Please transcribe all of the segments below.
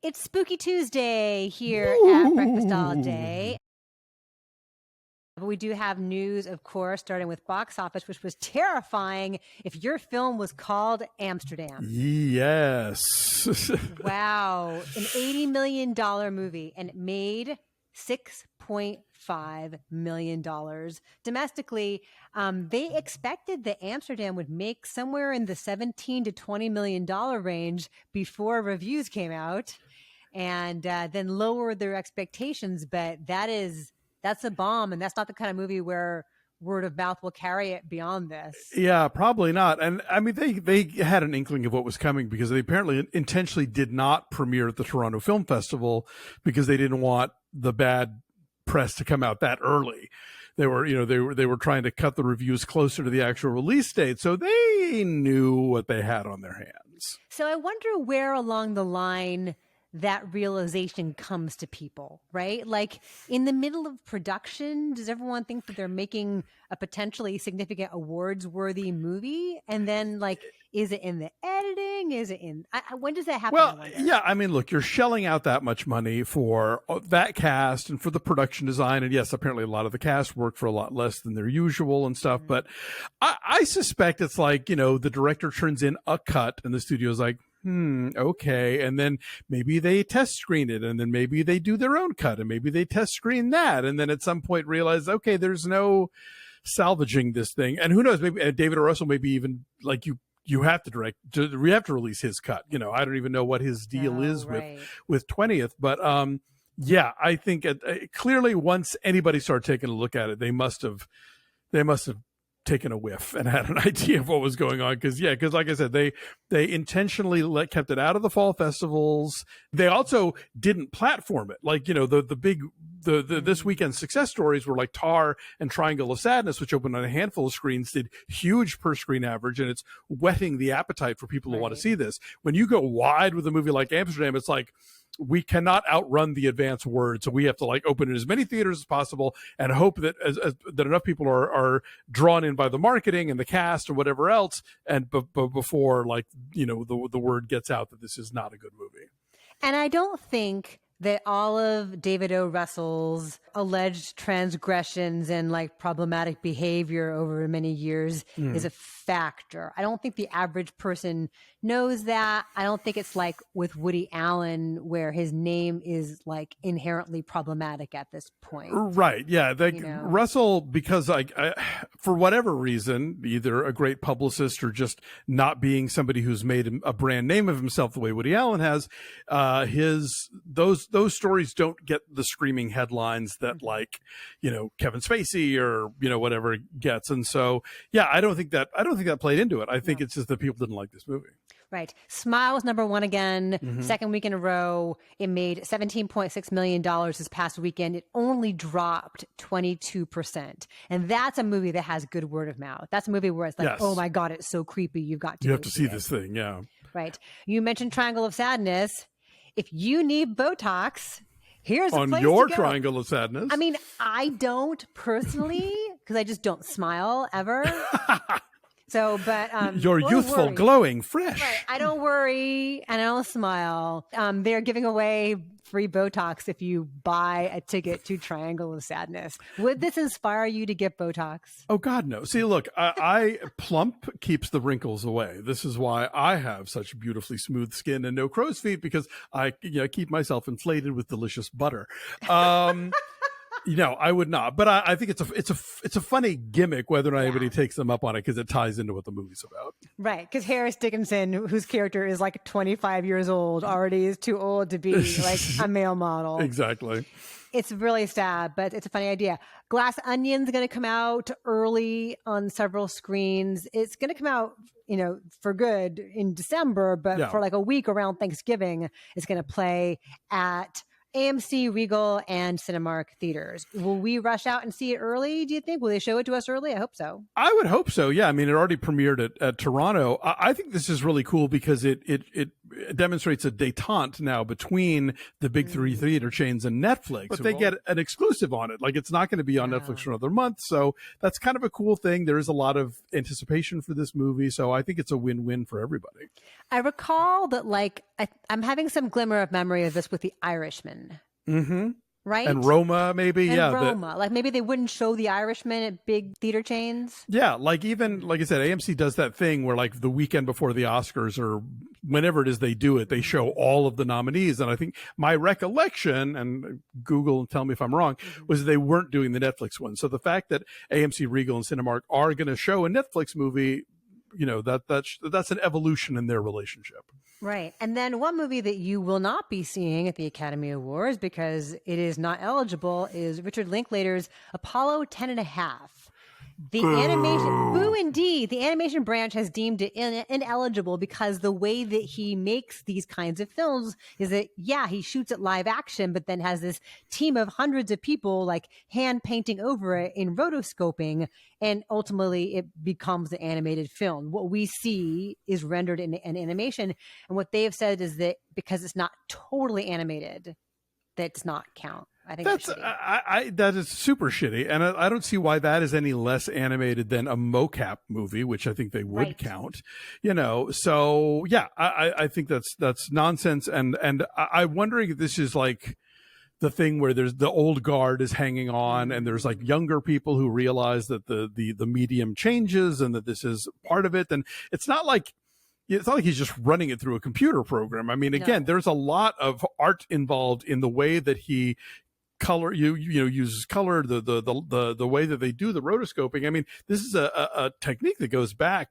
It's Spooky Tuesday here at Breakfast All Day. Ooh. But we do have news, of course, starting with box office, which was terrifying if your film was called Amsterdam. Yes. Wow. An $80 million movie, and it made $6.5 million. Domestically, they expected that Amsterdam would make somewhere in the $17 to $20 million range before reviews came out, and then lowered their expectations. But that's a bomb, and that's not the kind of movie where word of mouth will carry it beyond this. Yeah, probably not. And I mean, they had an inkling of what was coming because they apparently intentionally did not premiere at the Toronto Film Festival because they didn't want the bad press to come out that early. They were trying to cut the reviews closer to the actual release date, so they knew what they had on their hands. So I wonder where along the line that realization comes to people, right? Like in the middle of production, does everyone think that they're making a potentially significant awards-worthy movie? And then, like, is it in the editing? Is it in? When does that happen? Well, yeah, I mean, look, you're shelling out that much money for that cast and for the production design. And yes, apparently a lot of the cast work for a lot less than their usual and stuff. But I suspect it's like, the director turns in a cut and the studio's like, okay. And then maybe they test screen it, and then maybe they do their own cut, and maybe they test screen that. And then at some point realize, okay, there's no salvaging this thing. And who knows, maybe David O. Russell, maybe even like you have to we have to release his cut. I don't even know what his deal is with 20th, but yeah, I think clearly once anybody started taking a look at it, they must have taken a whiff and had an idea of what was going on. Because like I said, they intentionally kept it out of the fall festivals. They also didn't platform it. Like, the big this weekend's success stories were like Tar and Triangle of Sadness, which opened on a handful of screens, did huge per screen average, and it's whetting the appetite for people who want to see this. When you go wide with a movie like Amsterdam, it's like, we cannot outrun the advance word, so we have to like open in as many theaters as possible and hope that that enough people are drawn in by the marketing and the cast or whatever else, and before the word gets out that this is not a good movie. And I don't think that all of David O. Russell's alleged transgressions and like problematic behavior over many years is a factor. I don't think the average person knows that. I don't think it's like with Woody Allen where his name is like inherently problematic at this point. Right. Yeah. Russell, because I, for whatever reason, either a great publicist or just not being somebody who's made a brand name of himself the way Woody Allen has, those stories don't get the screaming headlines that like, Kevin Spacey or, whatever gets. And so, yeah, I don't think that played into it. I think it's just that people didn't like this movie. Right. Smile was number one again, second week in a row. It made $17.6 million this past weekend. It only dropped 22%. And that's a movie that has good word of mouth. That's a movie where it's like, oh my God, it's so creepy. You have to see this thing. Yeah. Right. You mentioned Triangle of Sadness. If you need Botox, here's a place on your to go. Triangle of Sadness. I mean, I don't personally, because I just don't smile ever. So, but you're youthful, glowing, fresh. Right. I don't worry and I don't smile. They're giving away free Botox if you buy a ticket to Triangle of Sadness. Would this inspire you to get Botox? Oh God, no. See, look, I plump keeps the wrinkles away. This is why I have such beautifully smooth skin and no crow's feet, because I keep myself inflated with delicious butter. I would not, but I think it's a funny gimmick whether or not anybody takes them up on it, because it ties into what the movie's about. Right, because Harris Dickinson, whose character is like 25 years old, already is too old to be like a male model. Exactly. It's really sad, but it's a funny idea. Glass Onion's going to come out early on several screens. It's going to come out, for good in December, but for like a week around Thanksgiving, it's going to play at AMC, Regal, and Cinemark theaters. Will we rush out and see it early, do you think? Will they show it to us early? I hope so. I would hope so, yeah. I mean, it already premiered at Toronto. I think this is really cool because it demonstrates a detente now between the big three theater chains and Netflix, but they get an exclusive on it. Like, it's not going to be on Netflix for another month. So that's kind of a cool thing. There is a lot of anticipation for this movie. So I think it's a win-win for everybody. I recall that, like, I'm having some glimmer of memory of this with The Irishman. Mm-hmm. Right? And Roma, maybe. And Roma. Like, maybe they wouldn't show The Irishman at big theater chains. Yeah. Like, even, like I said, AMC does that thing where, like, the weekend before the Oscars or whenever it is they do it, they show all of the nominees. And I think my recollection, and Google, tell me if I'm wrong, was they weren't doing the Netflix one. So the fact that AMC, Regal, and Cinemark are going to show a Netflix movie, you know, that's an evolution in their relationship. Right. And then one movie that you will not be seeing at the Academy Awards because it is not eligible is Richard Linklater's Apollo 10.5. The animation, boo indeed, the animation branch has deemed it ineligible because the way that he makes these kinds of films is that, yeah, he shoots it live action, but then has this team of hundreds of people like hand painting over it in rotoscoping, and ultimately it becomes an animated film. What we see is rendered in an animation, and what they have said is that because it's not totally animated, that does not count. I think that is super shitty, and I don't see why that is any less animated than a mocap movie, which I think they would count. You know, so yeah, I think that's nonsense, and I'm wondering if this is like the thing where there's the old guard is hanging on, and there's like younger people who realize that the medium changes and that this is part of it, and it's not like he's just running it through a computer program. I mean, again, there's a lot of art involved in the way that he uses color, the way that they do the rotoscoping. I mean, this is a technique that goes back,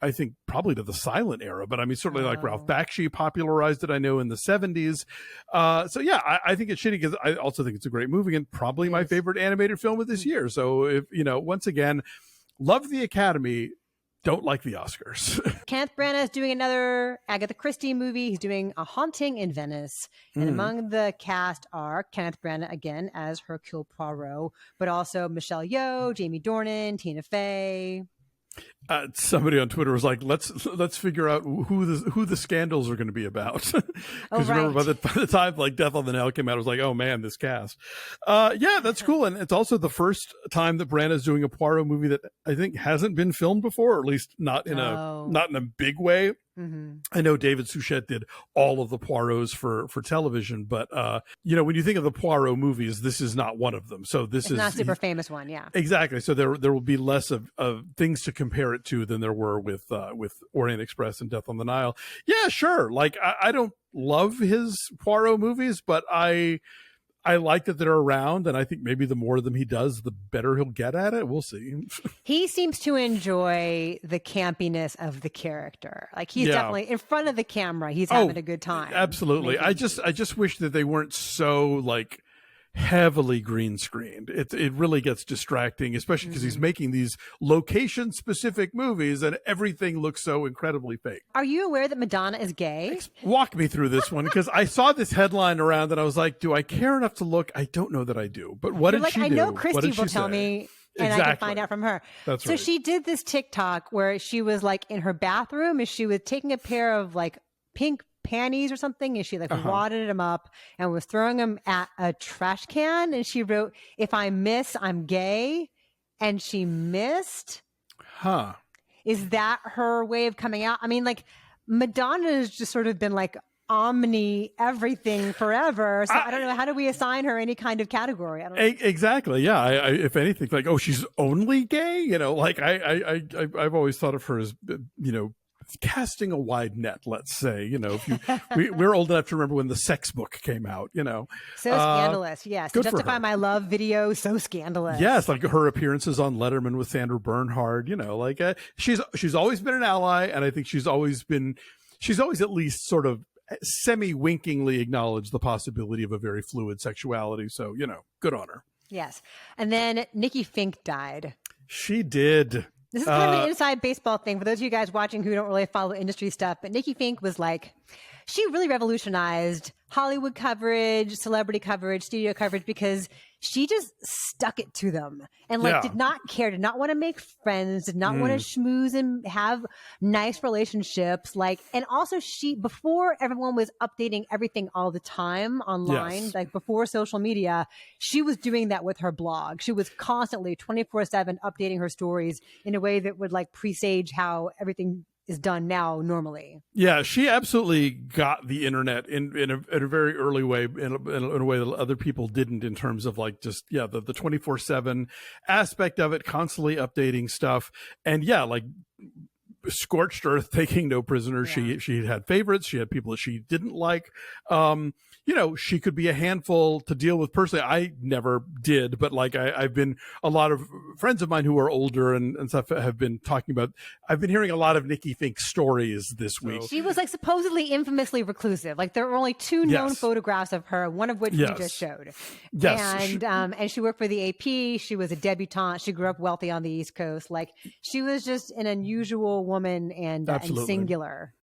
I think, probably to the silent era, but I mean, certainly like Ralph Bakshi popularized it, I know, in the 70s. So yeah, I think it's shitty because I also think it's a great movie and probably my favorite animated film of this year. So if, you know, once again, love the Academy, don't like the Oscars. Kenneth Branagh is doing another Agatha Christie movie. He's doing A Haunting in Venice. And among the cast are Kenneth Branagh, again, as Hercule Poirot, but also Michelle Yeoh, Jamie Dornan, Tina Fey. Somebody on Twitter was like, let's figure out who the scandals are going to be about. Because remember, by the time like Death on the Nile came out, it was like, oh man, this cast. Yeah, that's cool. And it's also the first time that Branagh is doing a Poirot movie that I think hasn't been filmed before, or at least not in a big way. Mm-hmm. I know David Suchet did all of the Poirots for television, but you know, when you think of the Poirot movies, this is not one of them. So it's not a super famous one, yeah. Exactly. So there will be less of things to compare it to than there were with Orient Express and Death on the Nile. Yeah, sure. Like I don't love his Poirot movies, but I like that they're around, and I think maybe the more of them he does, the better he'll get at it. We'll see. He seems to enjoy the campiness of the character. Like he's definitely in front of the camera. He's having a good time. Absolutely. I just wish that they weren't so like heavily green screened. It really gets distracting, especially because he's making these location specific movies and everything looks so incredibly fake. Are you aware that Madonna is gay? Walk me through this one, because I saw this headline around and I was like, do I care enough to look? I don't know that I do. But what did she do? I know Christy will tell me. And I can find out from her. That's right. So she did this TikTok where she was like in her bathroom and she was taking a pair of like pink panties or something, and she like wadded them up and was throwing them at a trash can, and she wrote, "If I miss, I'm gay," and she missed. Is that her way of coming out? I mean, like Madonna has just sort of been like omni everything forever, so I don't know, how do we assign her any kind of category? I don't know. Exactly. Yeah. I if anything, like, oh, she's only gay, you know, like I've always thought of her as, you know, casting a wide net, let's say, you know, if we're old enough to remember when the Sex Book came out, you know. So scandalous. Yes. To Justify My Love video, so scandalous. Yes. Like her appearances on Letterman with Sandra Bernhard, you know, like she's always been an ally. And I think she's always at least sort of semi-winkingly acknowledged the possibility of a very fluid sexuality. So, you know, good on her. Yes. And then Nikki Finke died. She did. This is kind of an inside baseball thing for those of you guys watching who don't really follow industry stuff. But Nikki Finke was like, she really revolutionized Hollywood coverage, celebrity coverage, studio coverage, because she just stuck it to them and did not care, did not want to make friends, did not want to schmooze and have nice relationships. And also before everyone was updating everything all the time online, before social media, she was doing that with her blog. She was constantly 24/7 updating her stories in a way that would presage how everything is done now normally. Yeah, she absolutely got the internet in a very early way, in a way that other people didn't, in terms of the 24/7 aspect of it, constantly updating stuff. And scorched earth, taking no prisoners. Yeah. She had favorites. She had people that she didn't like. She could be a handful to deal with personally. I never did, but I've been, a lot of friends of mine who are older and stuff have been talking about, I've been hearing a lot of Nikki Finke stories this week. She was supposedly infamously reclusive. There are only 2 known photographs of her, one of which we just showed. Yes. And she worked for the AP. She was a debutante. She grew up wealthy on the East Coast. She was just an unusual woman and singular.